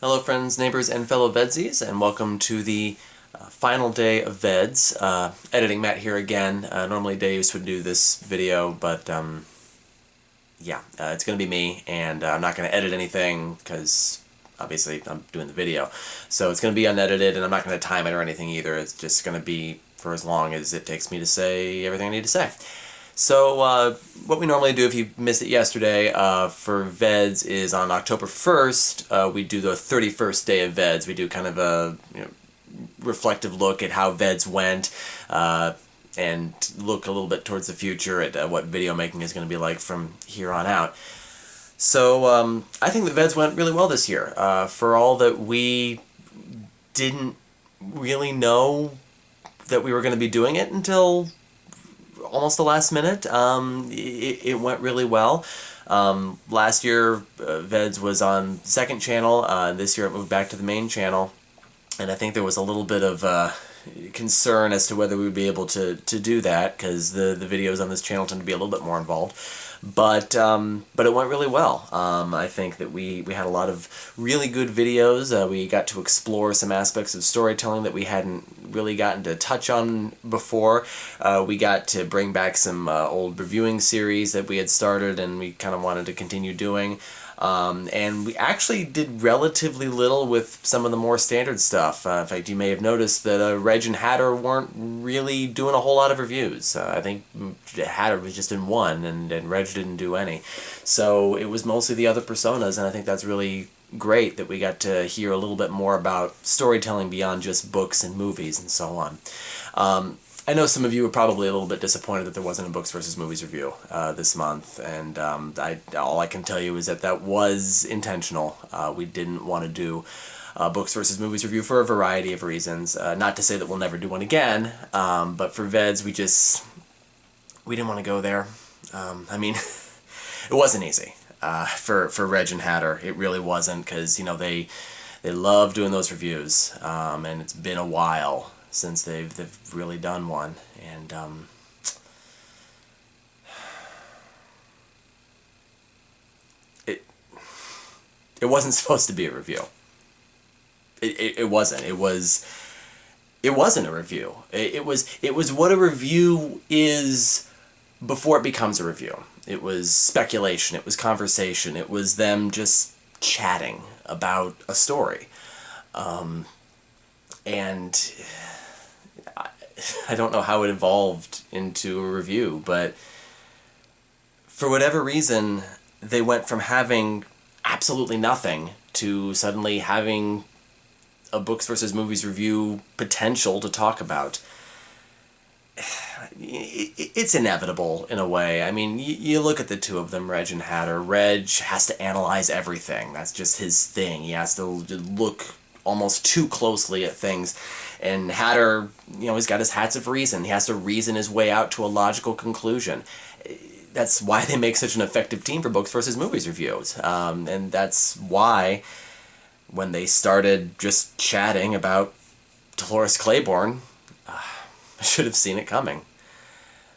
Hello friends, neighbors, and fellow VEDSies, and welcome to the final day of VEDS. Editing Matt here again. Normally Dave would do this video, but it's going to be me, and I'm not going to edit anything because obviously I'm doing the video. So it's going to be unedited, and I'm not going to time it or anything either. It's just going to be for as long as it takes me to say everything I need to say. So what we normally do, if you missed it yesterday, for VEDS is on October 1st, we do the 31st day of VEDS. We do kind of a reflective look at how VEDS went and look a little bit towards the future at what video making is going to be like from here on out. So I think that VEDS went really well this year. For all that we didn't really know that we were going to be doing it until almost the last minute. It went really well. Last year, VEDS was on second channel. This year it moved back to the main channel. And I think there was a little bit of concern as to whether we would be able to do that, because the videos on this channel tend to be a little bit more involved. But it went really well. I think that we had a lot of really good videos. We got to explore some aspects of storytelling that we hadn't really gotten to touch on before. We got to bring back some old reviewing series that we had started and we kind of wanted to continue doing. And we actually did relatively little with some of the more standard stuff. In fact, you may have noticed that Reg and Hatter weren't really doing a whole lot of reviews. I think Hatter was just in one, and Reg didn't do any. So it was mostly the other personas, and I think that's really great that we got to hear a little bit more about storytelling beyond just books and movies and so on. I know some of you were probably a little bit disappointed that there wasn't a Books versus Movies review this month, and all I can tell you is that was intentional. We didn't want to do a Books versus Movies review for a variety of reasons. Not to say that we'll never do one again, but for VEDS we didn't want to go there. I mean, it wasn't easy for Reg and Hatter. It really wasn't, because they love doing those reviews, and it's been a while since they've really done one, and it wasn't supposed to be a review. It wasn't. It wasn't a review. It was what a review is before it becomes a review. It was speculation. It was conversation. It was them just chatting about a story, and I don't know how it evolved into a review, but for whatever reason, they went from having absolutely nothing to suddenly having a Books versus Movies review potential to talk about. It's inevitable in a way. I mean, you look at the two of them, Reg and Hatter. Reg has to analyze everything. That's just his thing. He has to look almost too closely at things. And Hatter, he's got his hats of reason. He has to reason his way out to a logical conclusion. That's why they make such an effective team for Books versus Movies reviews. And that's why when they started just chatting about Dolores Claiborne, I should have seen it coming.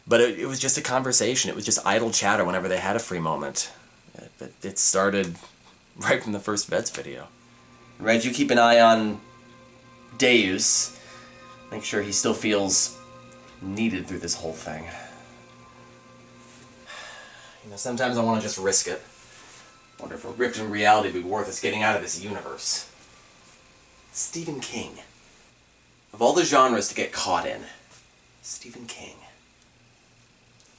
But it was just a conversation. It was just idle chatter whenever they had a free moment. It started right from the first VEDS video. Reg, you keep an eye on Deus. Make sure he still feels needed through this whole thing. Sometimes I want to just risk it. Wonder if a rift in reality would be worth us getting out of this universe. Stephen King. Of all the genres to get caught in, Stephen King.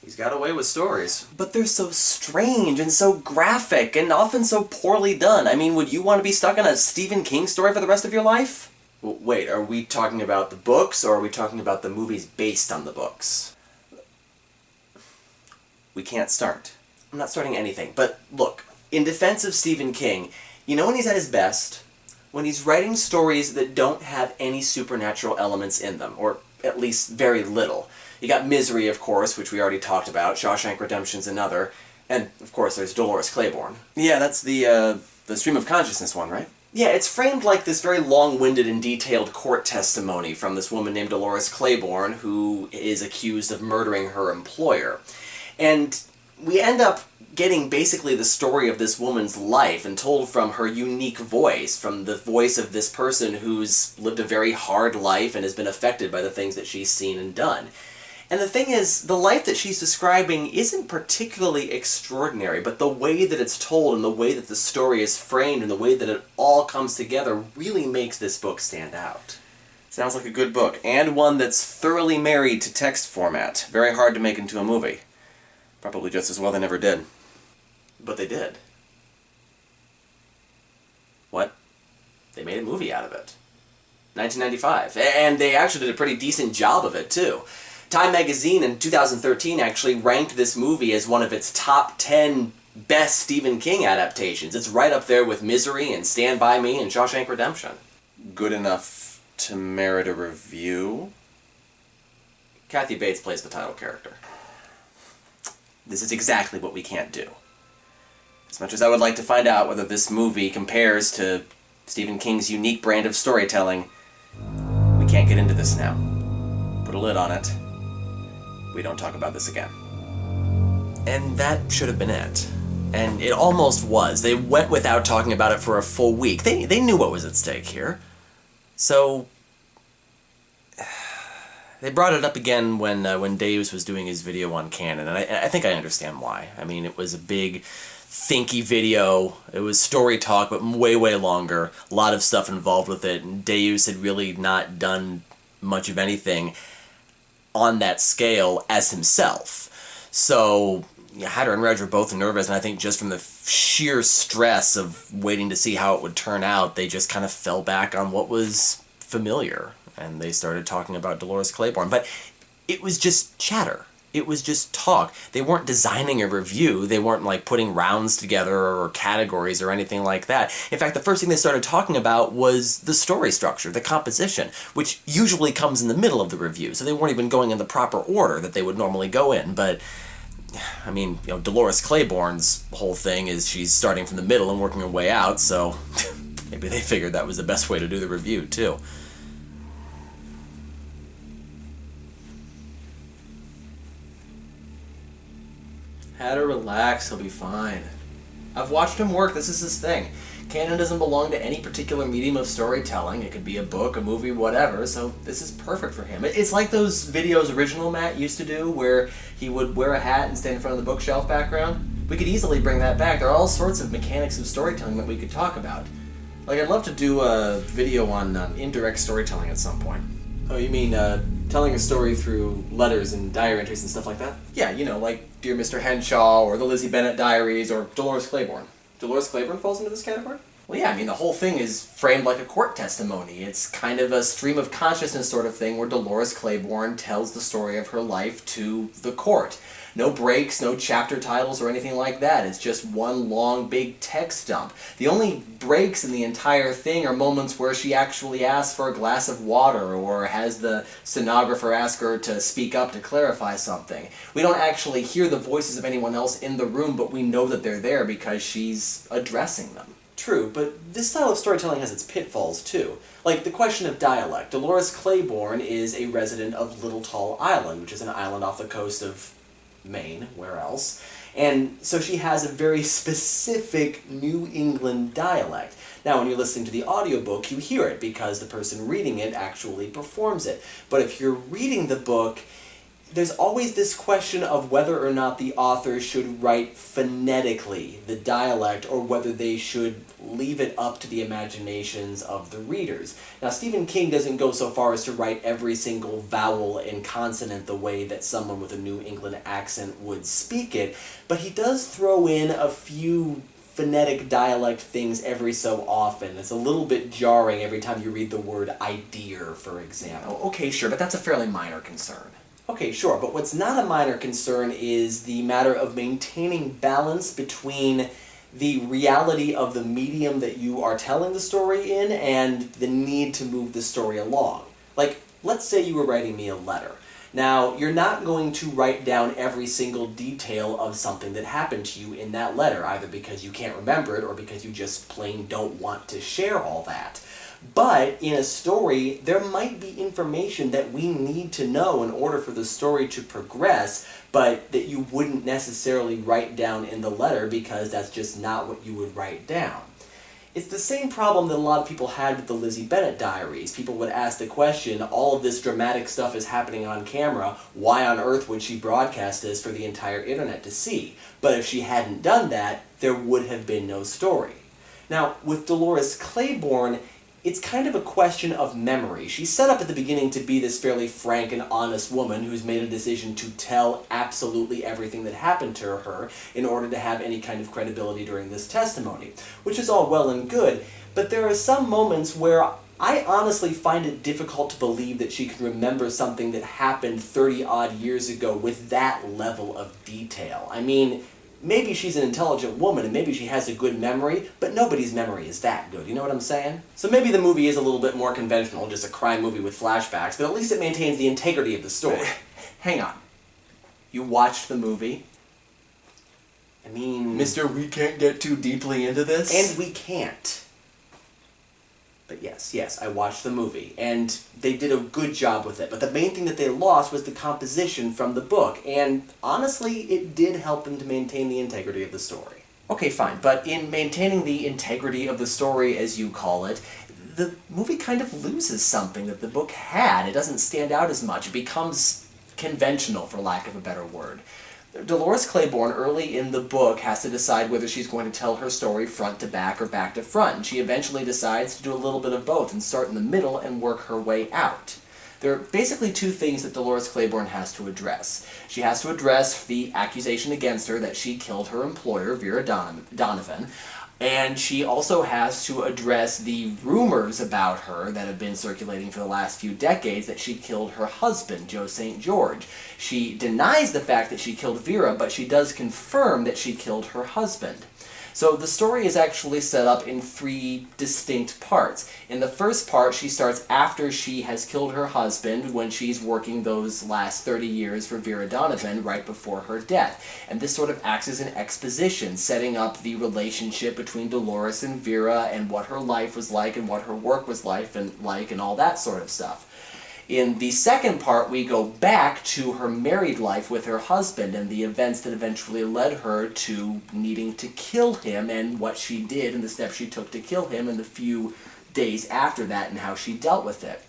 He's got away with stories, but they're so strange and so graphic and often so poorly done. I mean, would you want to be stuck in a Stephen King story for the rest of your life? Wait, are we talking about the books, or are we talking about the movies based on the books? We can't start. I'm not starting anything, but look, in defense of Stephen King, when he's at his best? When he's writing stories that don't have any supernatural elements in them, or at least very little. You got Misery, of course, which we already talked about. Shawshank Redemption's another. And, of course, there's Dolores Claiborne. Yeah, that's the stream of consciousness one, right? Yeah, it's framed like this very long-winded and detailed court testimony from this woman named Dolores Claiborne, who is accused of murdering her employer. And we end up getting basically the story of this woman's life and told from her unique voice, from the voice of this person who's lived a very hard life and has been affected by the things that she's seen and done. And the thing is, the life that she's describing isn't particularly extraordinary, but the way that it's told and the way that the story is framed and the way that it all comes together really makes this book stand out. Sounds like a good book, and one that's thoroughly married to text format. Very hard to make into a movie. Probably just as well they never did. But they did. What? They made a movie out of it. 1995. And they actually did a pretty decent job of it, too. Time magazine in 2013 actually ranked this movie as one of its top 10 best Stephen King adaptations. It's right up there with Misery and Stand By Me and Shawshank Redemption. Good enough to merit a review? Kathy Bates plays the title character. This is exactly what we can't do. As much as I would like to find out whether this movie compares to Stephen King's unique brand of storytelling, we can't get into this now. Put a lid on it. We don't talk about this again. And that should have been it. And it almost was. They went without talking about it for a full week. They knew what was at stake here. So they brought it up again when Deus was doing his video on Canon, and I think I understand why. I mean, it was a big, thinky video. It was story talk, but way, way longer. A lot of stuff involved with it, and Deus had really not done much of anything on that scale as himself. So Hatter and Reg were both nervous, and I think just from the sheer stress of waiting to see how it would turn out, they just kind of fell back on what was familiar, and they started talking about Dolores Claiborne. But it was just chatter. It was just talk. They weren't designing a review. They weren't like putting rounds together or categories or anything like that. In fact, the first thing they started talking about was the story structure, the composition, which usually comes in the middle of the review. So they weren't even going in the proper order that they would normally go in. But I mean, you know, Dolores Claiborne's whole thing is she's starting from the middle and working her way out. So maybe they figured that was the best way to do the review too. Hatter, relax, he'll be fine. I've watched him work, this is his thing. Canon doesn't belong to any particular medium of storytelling. It could be a book, a movie, whatever, so this is perfect for him. It's like those videos Original Matt used to do, where he would wear a hat and stand in front of the bookshelf background. We could easily bring that back. There are all sorts of mechanics of storytelling that we could talk about. Like, I'd love to do a video on indirect storytelling at some point. Oh, you mean, telling a story through letters and diary entries and stuff like that? Yeah, you know, like Dear Mr. Henshaw, or the Lizzie Bennet Diaries, or Dolores Claiborne. Dolores Claiborne falls into this category? Well, yeah, I mean, the whole thing is framed like a court testimony. It's kind of a stream of consciousness sort of thing where Dolores Claiborne tells the story of her life to the court. No breaks, no chapter titles or anything like that. It's just one long, big text dump. The only breaks in the entire thing are moments where she actually asks for a glass of water or has the stenographer ask her to speak up to clarify something. We don't actually hear the voices of anyone else in the room, but we know that they're there because she's addressing them. True, but this style of storytelling has its pitfalls, too. Like the question of dialect. Dolores Claiborne is a resident of Little Tall Island, which is an island off the coast of Maine, where else? And so she has a very specific New England dialect. Now, when you're listening to the audiobook, you hear it because the person reading it actually performs it. But if you're reading the book, there's always this question of whether or not the author should write phonetically the dialect or whether they should leave it up to the imaginations of the readers. Now, Stephen King doesn't go so far as to write every single vowel and consonant the way that someone with a New England accent would speak it, but he does throw in a few phonetic dialect things every so often. It's a little bit jarring every time you read the word idea, for example. Okay, sure, but that's a fairly minor concern. Okay, sure, but what's not a minor concern is the matter of maintaining balance between the reality of the medium that you are telling the story in and the need to move the story along. Like, let's say you were writing me a letter. Now, you're not going to write down every single detail of something that happened to you in that letter, either because you can't remember it or because you just plain don't want to share all that. But in a story, there might be information that we need to know in order for the story to progress, but that you wouldn't necessarily write down in the letter because that's just not what you would write down. It's the same problem that a lot of people had with the Lizzie Bennet diaries. People would ask the question, all of this dramatic stuff is happening on camera, why on earth would she broadcast this for the entire internet to see? But if she hadn't done that, there would have been no story. Now, with Dolores Claiborne, it's kind of a question of memory. She's set up at the beginning to be this fairly frank and honest woman who's made a decision to tell absolutely everything that happened to her in order to have any kind of credibility during this testimony, which is all well and good, but there are some moments where I honestly find it difficult to believe that she can remember something that happened 30-odd years ago with that level of detail. I mean, maybe she's an intelligent woman and maybe she has a good memory, but nobody's memory is that good, you know what I'm saying? So maybe the movie is a little bit more conventional, just a crime movie with flashbacks, but at least it maintains the integrity of the story. Hang on. You watched the movie? I mean... Mister, we can't get too deeply into this? And we can't. But yes, I watched the movie, and they did a good job with it. But the main thing that they lost was the composition from the book, and honestly, it did help them to maintain the integrity of the story. Okay, fine, but in maintaining the integrity of the story, as you call it, the movie kind of loses something that the book had. It doesn't stand out as much. It becomes conventional, for lack of a better word. Dolores Claiborne, early in the book, has to decide whether she's going to tell her story front to back or back to front, and she eventually decides to do a little bit of both and start in the middle and work her way out. There are basically two things that Dolores Claiborne has to address. She has to address the accusation against her that she killed her employer, Vera Donovan, and she also has to address the rumors about her that have been circulating for the last few decades that she killed her husband, Joe St. George. She denies the fact that she killed Vera, but she does confirm that she killed her husband. So the story is actually set up in three distinct parts. In the first part, she starts after she has killed her husband when she's working those last 30 years for Vera Donovan right before her death. And this sort of acts as an exposition, setting up the relationship between Dolores and Vera and what her life was like and what her work was like and all that sort of stuff. In the second part, we go back to her married life with her husband and the events that eventually led her to needing to kill him and what she did and the steps she took to kill him and the few days after that and how she dealt with it.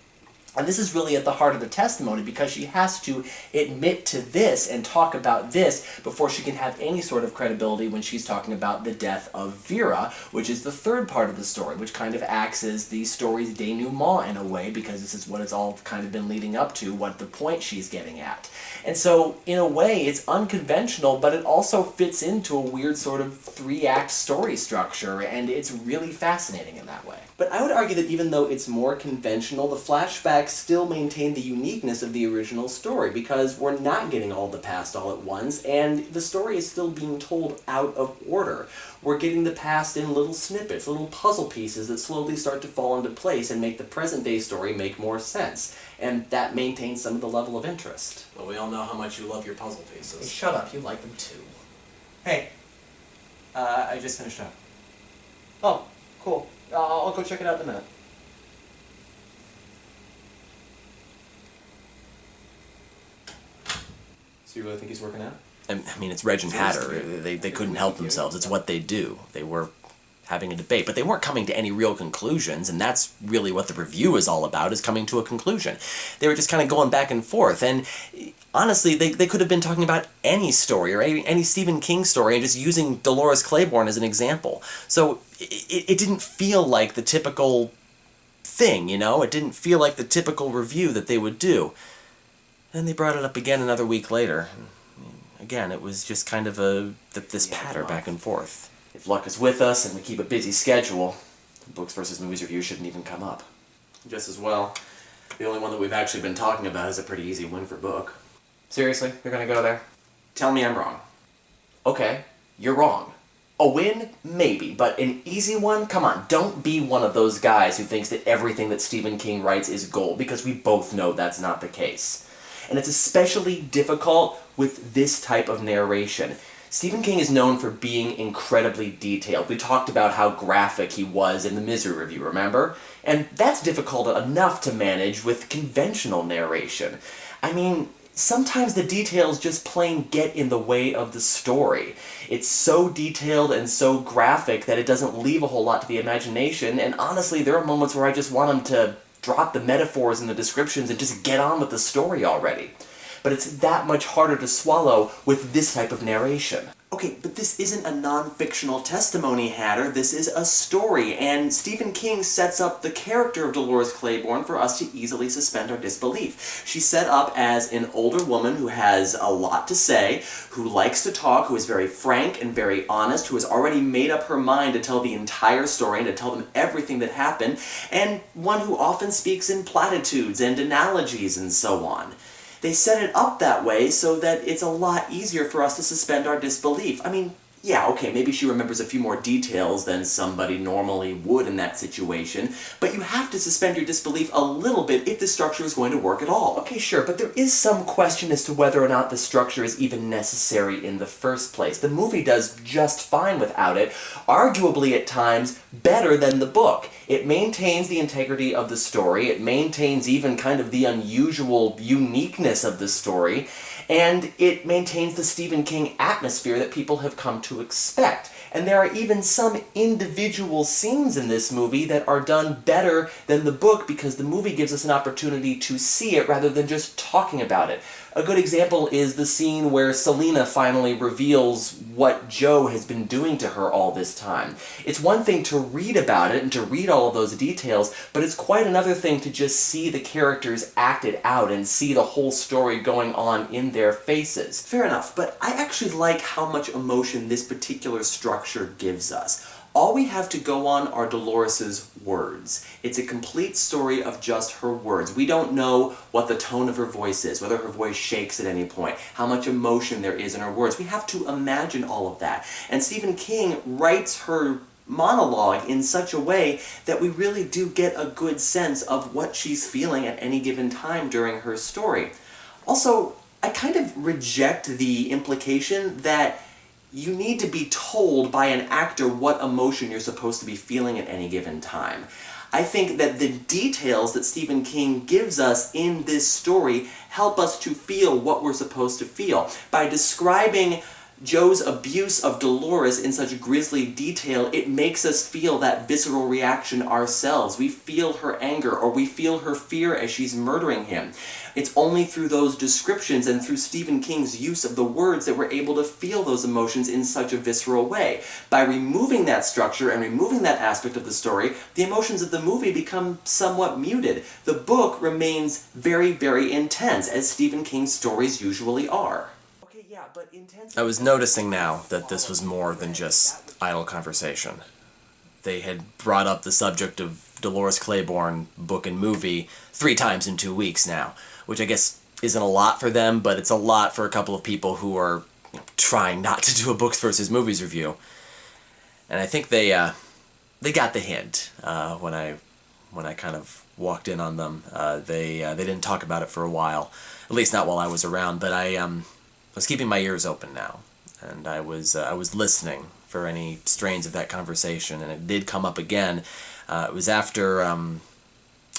And this is really at the heart of the testimony because she has to admit to this and talk about this before she can have any sort of credibility when she's talking about the death of Vera, which is the third part of the story, which kind of acts as the story's denouement in a way because this is what it's all kind of been leading up to, what the point she's getting at. And so, in a way, it's unconventional, but it also fits into a weird sort of three-act story structure, and it's really fascinating in that way. But I would argue that even though it's more conventional, the flashbacks still maintain the uniqueness of the original story, because we're not getting all the past all at once, and the story is still being told out of order. We're getting the past in little snippets, little puzzle pieces that slowly start to fall into place and make the present-day story make more sense. And that maintains some of the level of interest. Well, we all know how much you love your puzzle pieces. Hey, shut up, you like them too. Hey, I just finished up. Oh, cool. I'll go check it out in a minute. So you really think he's working out? I mean, it's Reg and Hatter. They couldn't help themselves. It's what they do. They were having a debate, but they weren't coming to any real conclusions, and that's really what the review is all about, is coming to a conclusion. They were just kind of going back and forth, and honestly, they could have been talking about any story, or any Stephen King story, and just using Dolores Claiborne as an example. So it didn't feel like the typical thing, you know? It didn't feel like the typical review that they would do. Then they brought it up again another week later. Again, it was just kind of this patter back and forth. If luck is with us and we keep a busy schedule, books versus movies review shouldn't even come up. Just as well. The only one that we've actually been talking about is a pretty easy win for book. Seriously? You're gonna go there? Tell me I'm wrong. Okay, you're wrong. A win? Maybe, but an easy one? Come on, don't be one of those guys who thinks that everything that Stephen King writes is gold, because we both know that's not the case. And it's especially difficult with this type of narration. Stephen King is known for being incredibly detailed. We talked about how graphic he was in the Misery Review, remember? And that's difficult enough to manage with conventional narration. I mean, sometimes the details just plain get in the way of the story. It's so detailed and so graphic that it doesn't leave a whole lot to the imagination, and honestly, there are moments where I just want him to drop the metaphors and the descriptions and just get on with the story already. But it's that much harder to swallow with this type of narration. Okay, but this isn't a non-fictional testimony, Hatter. This is a story, and Stephen King sets up the character of Dolores Claiborne for us to easily suspend our disbelief. She's set up as an older woman who has a lot to say, who likes to talk, who is very frank and very honest, who has already made up her mind to tell the entire story and to tell them everything that happened, and one who often speaks in platitudes and analogies and so on. They set it up that way so that it's a lot easier for us to suspend our disbelief. I mean, yeah, okay, maybe she remembers a few more details than somebody normally would in that situation, but you have to suspend your disbelief a little bit if the structure is going to work at all. Okay, sure, but there is some question as to whether or not the structure is even necessary in the first place. The movie does just fine without it, arguably at times better than the book. It maintains the integrity of the story, it maintains even kind of the unusual uniqueness of the story, and it maintains the Stephen King atmosphere that people have come to expect. And there are even some individual scenes in this movie that are done better than the book because the movie gives us an opportunity to see it rather than just talking about it. A good example is the scene where Selena finally reveals what Joe has been doing to her all this time. It's one thing to read about it and to read all of those details, but it's quite another thing to just see the characters acted out and see the whole story going on in their faces. Fair enough, but I actually like how much emotion this particular structure gives us. All we have to go on are Dolores's words. It's a complete story of just her words. We don't know what the tone of her voice is, whether her voice shakes at any point, how much emotion there is in her words. We have to imagine all of that. And Stephen King writes her monologue in such a way that we really do get a good sense of what she's feeling at any given time during her story. Also, I kind of reject the implication that you need to be told by an actor what emotion you're supposed to be feeling at any given time. I think that the details that Stephen King gives us in this story help us to feel what we're supposed to feel. By describing Joe's abuse of Dolores in such grisly detail, it makes us feel that visceral reaction ourselves. We feel her anger, or we feel her fear as she's murdering him. It's only through those descriptions and through Stephen King's use of the words that we're able to feel those emotions in such a visceral way. By removing that structure and removing that aspect of the story, the emotions of the movie become somewhat muted. The book remains very, very intense, as Stephen King's stories usually are. Yeah, but I was noticing now that this was more than just idle conversation. They had brought up the subject of Dolores Claiborne, book and movie, 3 times in 2 weeks now, which I guess isn't a lot for them, but it's a lot for a couple of people who are trying not to do a books versus movies review. And I think they got the hint when I kind of walked in on them. They didn't talk about it for a while, at least not while I was around, but I was keeping my ears open now, and I was listening for any strains of that conversation, and it did come up again. It was after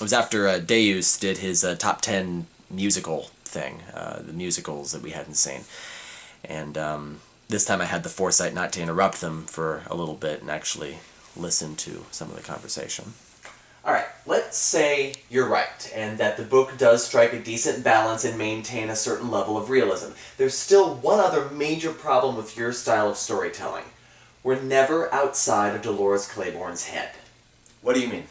Deus did his top 10 musical thing, the musicals that we hadn't seen, and this time I had the foresight not to interrupt them for a little bit and actually listen to some of the conversation. Alright, let's say you're right, and that the book does strike a decent balance and maintain a certain level of realism. There's still one other major problem with your style of storytelling. We're never outside of Dolores Claiborne's head. What do you mean?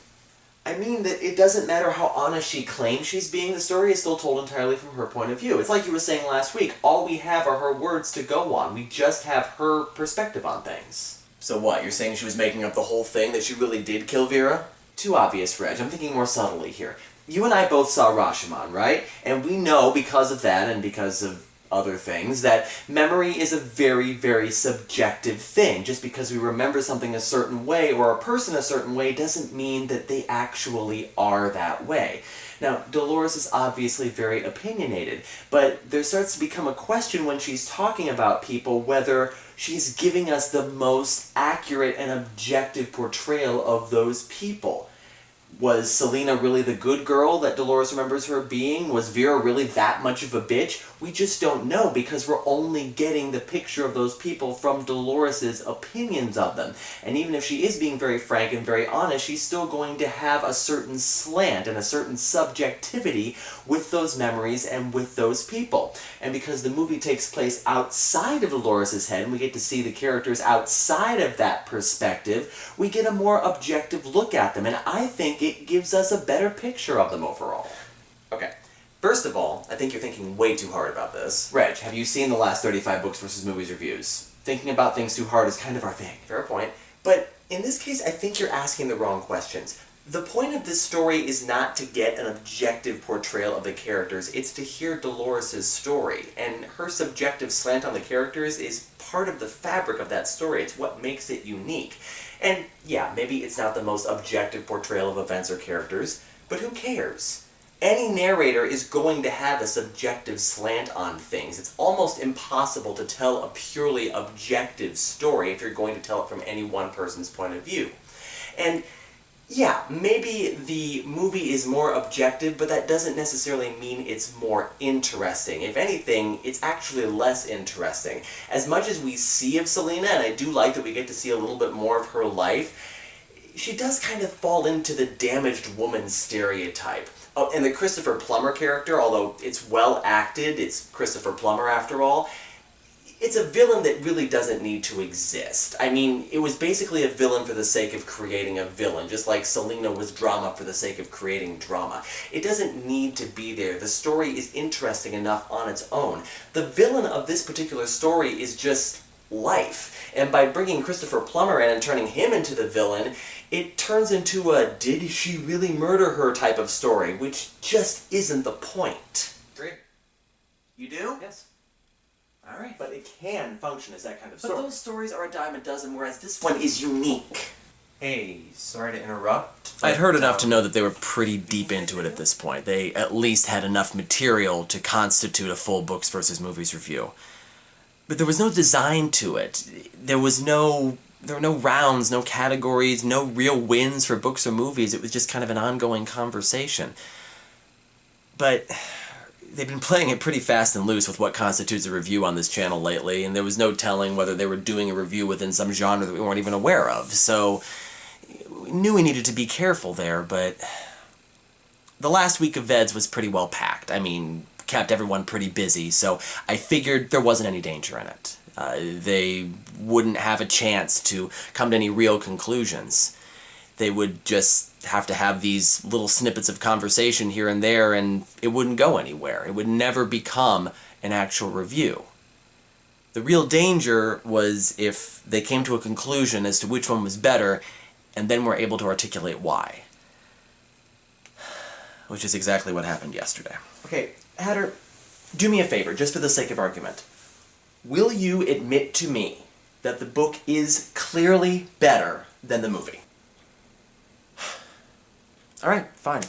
I mean that it doesn't matter how honest she claims she's being, the story is still told entirely from her point of view. It's like you were saying last week, all we have are her words to go on. We just have her perspective on things. So what, you're saying she was making up the whole thing, that she really did kill Vera? Too obvious, Reg. I'm thinking more subtly here. You and I both saw Rashomon, right? And we know, because of that and because of other things, that memory is a very, very subjective thing. Just because we remember something a certain way or a person a certain way doesn't mean that they actually are that way. Now, Dolores is obviously very opinionated, but there starts to become a question when she's talking about people whether she's giving us the most accurate and objective portrayal of those people. Was Selena really the good girl that Dolores remembers her being? Was Vera really that much of a bitch? We just don't know because we're only getting the picture of those people from Dolores' opinions of them. And even if she is being very frank and very honest, she's still going to have a certain slant and a certain subjectivity with those memories and with those people. And because the movie takes place outside of Dolores' head, and we get to see the characters outside of that perspective, we get a more objective look at them. And I think it gives us a better picture of them overall. Okay. First of all, I think you're thinking way too hard about this. Reg, have you seen the last 35 books versus movies reviews? Thinking about things too hard is kind of our thing. Fair point. But in this case, I think you're asking the wrong questions. The point of this story is not to get an objective portrayal of the characters, it's to hear Dolores' story. And her subjective slant on the characters is part of the fabric of that story. It's what makes it unique. And yeah, maybe it's not the most objective portrayal of events or characters, but who cares? Any narrator is going to have a subjective slant on things. It's almost impossible to tell a purely objective story if you're going to tell it from any one person's point of view. And yeah, maybe the movie is more objective, but that doesn't necessarily mean it's more interesting. If anything, it's actually less interesting. As much as we see of Selena, and I do like that we get to see a little bit more of her life, she does kind of fall into the damaged woman stereotype. Oh, and the Christopher Plummer character, although it's well acted, it's Christopher Plummer after all, it's a villain that really doesn't need to exist. I mean, it was basically a villain for the sake of creating a villain, just like Selena was drama for the sake of creating drama. It doesn't need to be there. The story is interesting enough on its own. The villain of this particular story is just life. And by bringing Christopher Plummer in and turning him into the villain, it turns into a did she really murder her type of story, which just isn't the point. Great. You do? Yes. Alright. But it can function as that kind of story. But those stories are a dime a dozen, whereas this one is unique. Hey, sorry to interrupt. I'd heard enough to know that they were pretty deep into it at this point. They at least had enough material to constitute a full books versus movies review. But there was no design to it. There were no rounds, no categories, no real wins for books or movies. It was just kind of an ongoing conversation. But they've been playing it pretty fast and loose with what constitutes a review on this channel lately, and there was no telling whether they were doing a review within some genre that we weren't even aware of. So we knew we needed to be careful there, but the last week of VEDS was pretty well packed. I mean, kept everyone pretty busy, so I figured there wasn't any danger in it. They wouldn't have a chance to come to any real conclusions. They would just have to have these little snippets of conversation here and there, and it wouldn't go anywhere. It would never become an actual review. The real danger was if they came to a conclusion as to which one was better, and then were able to articulate why. Which is exactly what happened yesterday. Okay, Hatter, do me a favor, just for the sake of argument. Will you admit to me that the book is clearly better than the movie? Alright, fine.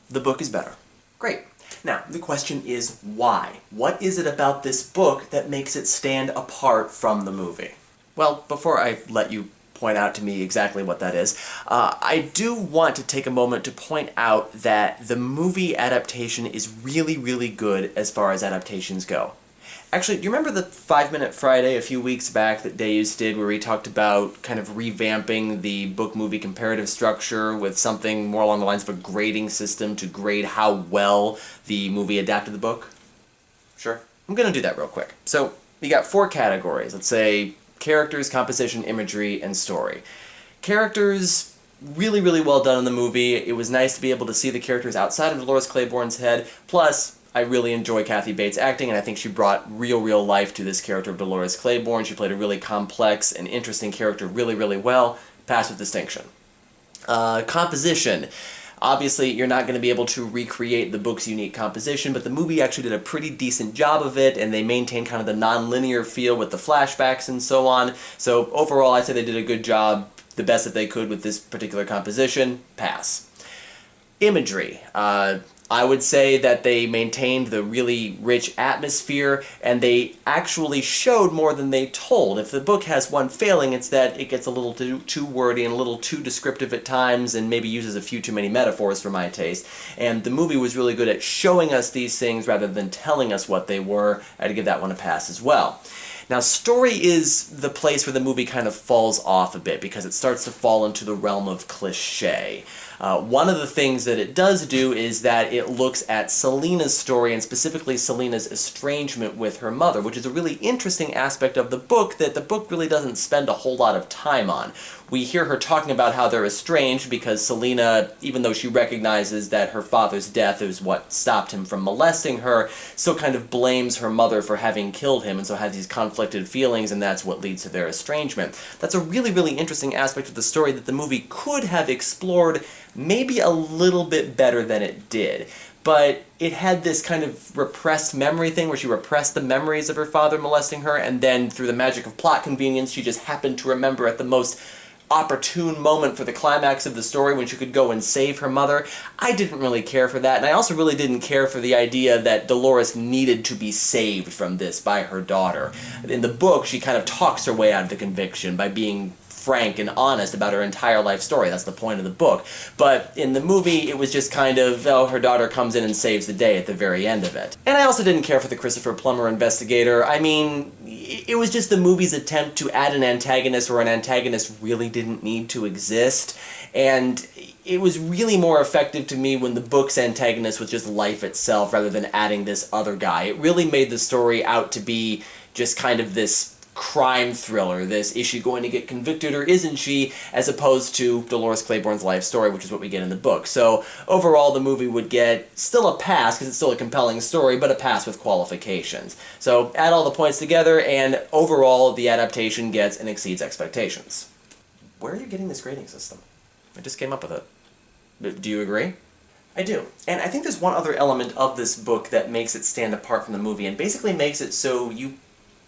The book is better. Great. Now, the question is why? What is it about this book that makes it stand apart from the movie? Well, before I let you point out to me exactly what that is, I do want to take a moment to point out that the movie adaptation is really, really good as far as adaptations go. Actually, do you remember the 5 Minute Friday a few weeks back that Deus did where he talked about kind of revamping the book-movie comparative structure with something more along the lines of a grading system to grade how well the movie adapted the book? Sure. I'm going to do that real quick. So, you got 4 categories. Let's say characters, composition, imagery, and story. Characters, really, really well done in the movie. It was nice to be able to see the characters outside of Dolores Claiborne's head. Plus, I really enjoy Kathy Bates' acting, and I think she brought real life to this character of Dolores Claiborne. She played a really complex and interesting character really, really well. Passed with distinction. Composition. Obviously, you're not going to be able to recreate the book's unique composition, but the movie actually did a pretty decent job of it, and they maintained kind of the non-linear feel with the flashbacks and so on. So overall, I'd say they did a good job, the best that they could with this particular composition. Pass. Imagery. I would say that they maintained the really rich atmosphere, and they actually showed more than they told. If the book has one failing, it's that it gets a little too wordy and a little too descriptive at times, and maybe uses a few too many metaphors for my taste. And the movie was really good at showing us these things rather than telling us what they were. I had to give that one a pass as well. Now, story is the place where the movie kind of falls off a bit because it starts to fall into the realm of cliché. One of the things that it does do is that it looks at Selena's story, and specifically Selena's estrangement with her mother, which is a really interesting aspect of the book that the book really doesn't spend a whole lot of time on. We hear her talking about how they're estranged because Selena, even though she recognizes that her father's death is what stopped him from molesting her, still kind of blames her mother for having killed him, and so has these conflicted feelings, and that's what leads to their estrangement. That's a really, really interesting aspect of the story that the movie could have explored maybe a little bit better than it did. But it had this kind of repressed memory thing where she repressed the memories of her father molesting her, and then through the magic of plot convenience, she just happened to remember at the most opportune moment for the climax of the story when she could go and save her mother. I didn't really care for that, and I also really didn't care for the idea that Dolores needed to be saved from this by her daughter. In the book, she kind of talks her way out of the conviction by being frank and honest about her entire life story. That's the point of the book. But in the movie, it was just kind of, oh, her daughter comes in and saves the day at the very end of it. And I also didn't care for the Christopher Plummer investigator. I mean, it was just the movie's attempt to add an antagonist where an antagonist really didn't need to exist. And it was really more effective to me when the book's antagonist was just life itself rather than adding this other guy. It really made the story out to be just kind of this crime thriller, this is she going to get convicted or isn't she, as opposed to Dolores Claiborne's life story, which is what we get in the book. So overall the movie would get still a pass, because it's still a compelling story, but a pass with qualifications. So add all the points together, and overall the adaptation gets and exceeds expectations. Where are you getting this grading system? I just came up with it. Do you agree? I do. And I think there's one other element of this book that makes it stand apart from the movie, and basically makes it so you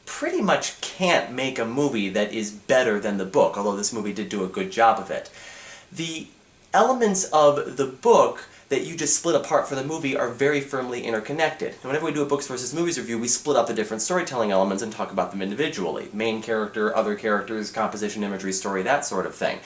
pretty much can't make a movie that is better than the book, although this movie did do a good job of it. The elements of the book that you just split apart for the movie are very firmly interconnected. And whenever we do a books versus movies review, we split up the different storytelling elements and talk about them individually. Main character, other characters, composition, imagery, story, that sort of thing.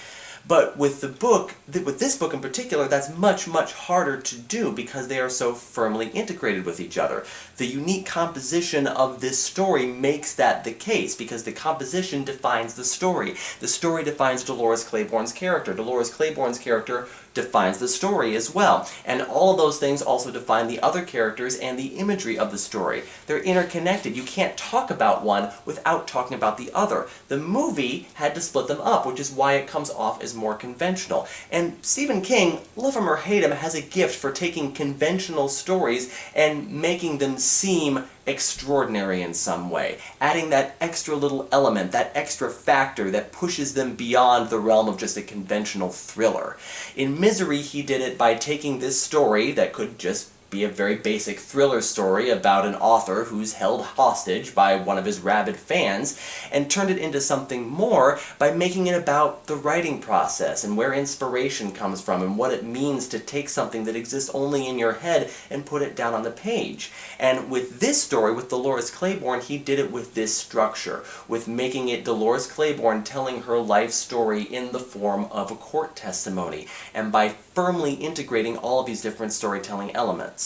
But with the book, with this book in particular, that's much, much harder to do because they are so firmly integrated with each other. The unique composition of this story makes that the case because the composition defines the story. The story defines Dolores Claiborne's character. Dolores Claiborne's character defines the story as well. And all of those things also define the other characters and the imagery of the story. They're interconnected. You can't talk about one without talking about the other. The movie had to split them up, which is why it comes off as more conventional. And Stephen King, love him or hate him, has a gift for taking conventional stories and making them seem extraordinary in some way, adding that extra little element, that extra factor that pushes them beyond the realm of just a conventional thriller. In Misery, he did it by taking this story that could just be a very basic thriller story about an author who's held hostage by one of his rabid fans, and turned it into something more by making it about the writing process and where inspiration comes from and what it means to take something that exists only in your head and put it down on the page. And with this story, with Dolores Claiborne, he did it with this structure, with making it Dolores Claiborne telling her life story in the form of a court testimony, and by firmly integrating all of these different storytelling elements.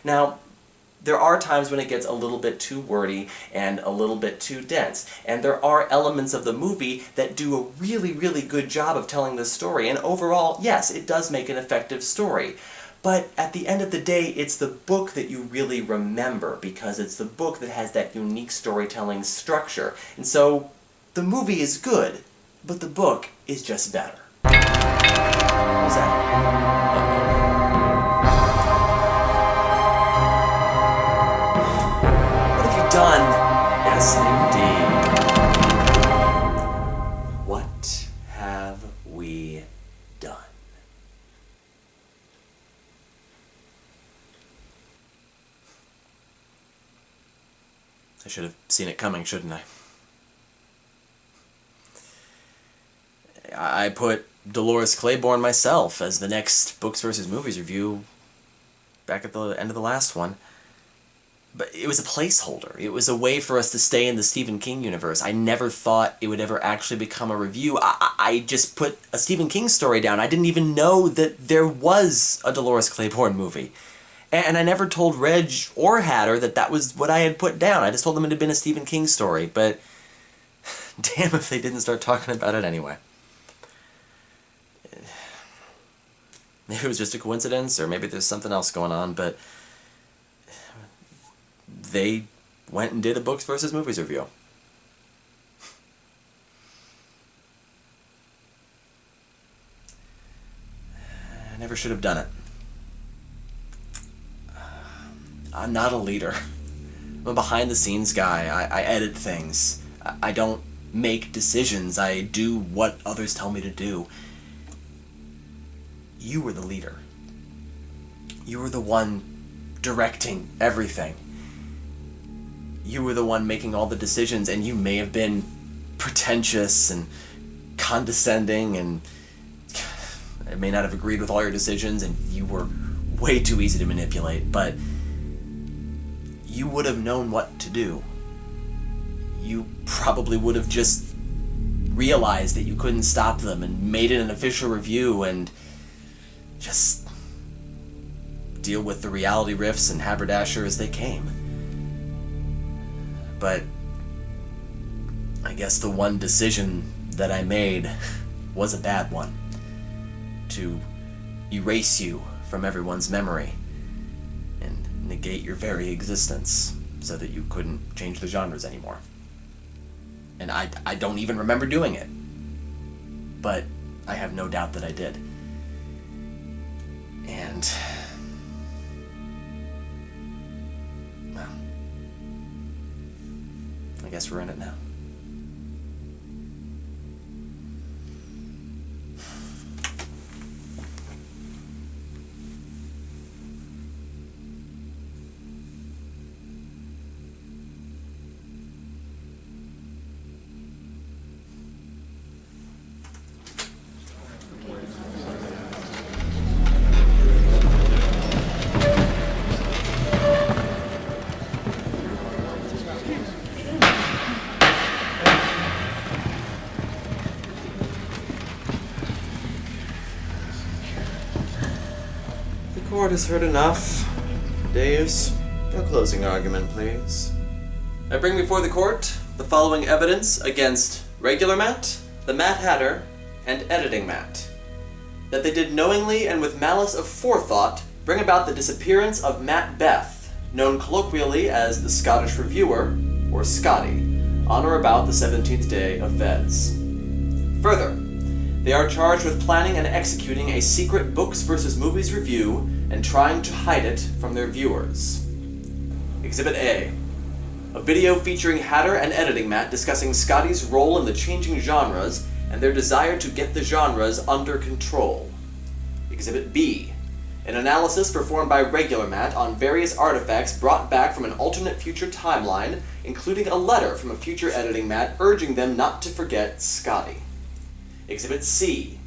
Now, there are times when it gets a little bit too wordy and a little bit too dense, and there are elements of the movie that do a really, really good job of telling this story, and overall, yes, it does make an effective story. But at the end of the day, it's the book that you really remember, because it's the book that has that unique storytelling structure. And so, the movie is good, but the book is just better. What was that? Done. Yes, indeed. What have we done? I should have seen it coming, shouldn't I? I put Dolores Claiborne myself as the next Books vs. Movies review back at the end of the last one. But it was a placeholder. It was a way for us to stay in the Stephen King universe. I never thought it would ever actually become a review. I just put a Stephen King story down. I didn't even know that there was a Dolores Claiborne movie. And I never told Reg or Hatter that that was what I had put down. I just told them it had been a Stephen King story. But damn if they didn't start talking about it anyway. Maybe it was just a coincidence, or maybe there's something else going on, but they went and did a books versus movies review. I never should have done it. I'm not a leader. I'm a behind-the-scenes guy. I edit things. I don't make decisions. I do what others tell me to do. You were the leader. You were the one directing everything. You were the one making all the decisions, and you may have been pretentious and condescending, and I may not have agreed with all your decisions, and you were way too easy to manipulate, but you would have known what to do. You probably would have just realized that you couldn't stop them and made it an official review and just deal with the reality riffs and haberdasher as they came. But I guess the one decision that I made was a bad one. To erase you from everyone's memory and negate your very existence so that you couldn't change the genres anymore. And I don't even remember doing it. But I have no doubt that I did. And well, I guess we're in it now. The court has heard enough. Deus, a closing argument, please. I bring before the court the following evidence against Regular Matt, the Mad Hatter, and Editing Matt. That they did knowingly and with malice of forethought bring about the disappearance of Matt Beth, known colloquially as the Scottish Reviewer, or Scotty, on or about the 17th day of VEDS. Further, they are charged with planning and executing a secret books versus movies review and trying to hide it from their viewers. Exhibit A. A video featuring Hatter and Editing Matt discussing Scotty's role in the changing genres and their desire to get the genres under control. Exhibit B. An analysis performed by Regular Matt on various artifacts brought back from an alternate future timeline, including a letter from a future Editing Matt urging them not to forget Scotty. Exhibit C.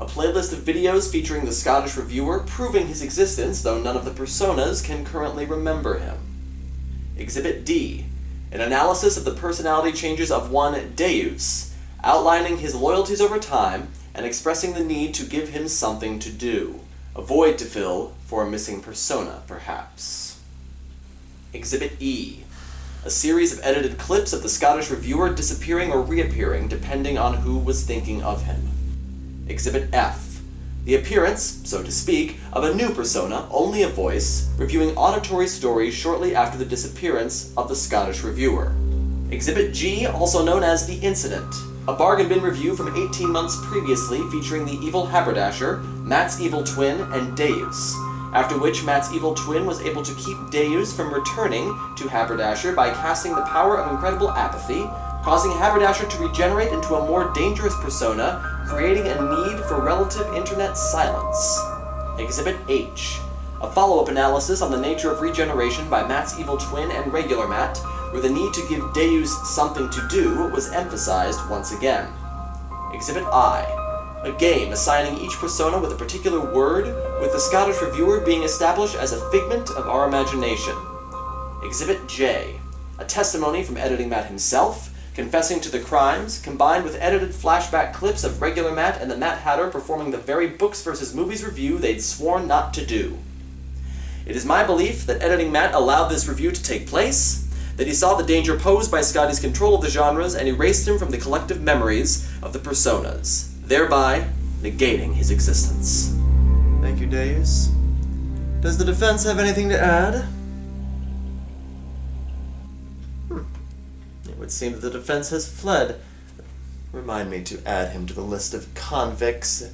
A playlist of videos featuring the Scottish Reviewer proving his existence, though none of the personas can currently remember him. Exhibit D. An analysis of the personality changes of one Deus, outlining his loyalties over time and expressing the need to give him something to do, a void to fill for a missing persona, perhaps. Exhibit E. A series of edited clips of the Scottish Reviewer disappearing or reappearing depending on who was thinking of him. Exhibit F. The appearance, so to speak, of a new persona, only a voice, reviewing auditory stories shortly after the disappearance of the Scottish Reviewer. Exhibit G, also known as The Incident, a bargain bin review from 18 months previously featuring the evil haberdasher, Matt's evil twin, and Deus, after which Matt's evil twin was able to keep Deus from returning to Haberdasher by casting the power of incredible apathy, causing Haberdasher to regenerate into a more dangerous persona, creating a need for relative internet silence. Exhibit H. A follow-up analysis on the nature of regeneration by Matt's evil twin and Regular Matt, where the need to give Deus something to do was emphasized once again. Exhibit I. A game assigning each persona with a particular word, with the Scottish reviewer being established as a figment of our imagination. Exhibit J, a testimony from Editing Matt himself, confessing to the crimes, combined with edited flashback clips of regular Matt and the Mad Hatter performing the very books versus movies review they'd sworn not to do. It is my belief that Editing Matt allowed this review to take place, that he saw the danger posed by Scotty's control of the genres and erased him from the collective memories of the personas, thereby negating his existence. Thank you, Deus. Does the defense have anything to add? It would seem that the defense has fled. Remind me to add him to the list of convicts.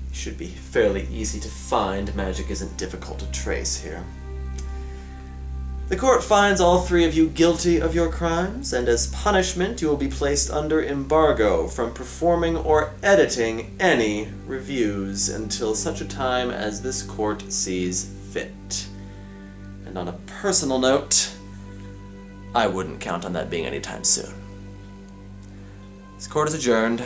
He should be fairly easy to find. Magic isn't difficult to trace here. The court finds all three of you guilty of your crimes, and as punishment you will be placed under embargo from performing or editing any reviews until such a time as this court sees fit. And on a personal note, I wouldn't count on that being anytime soon. This court is adjourned.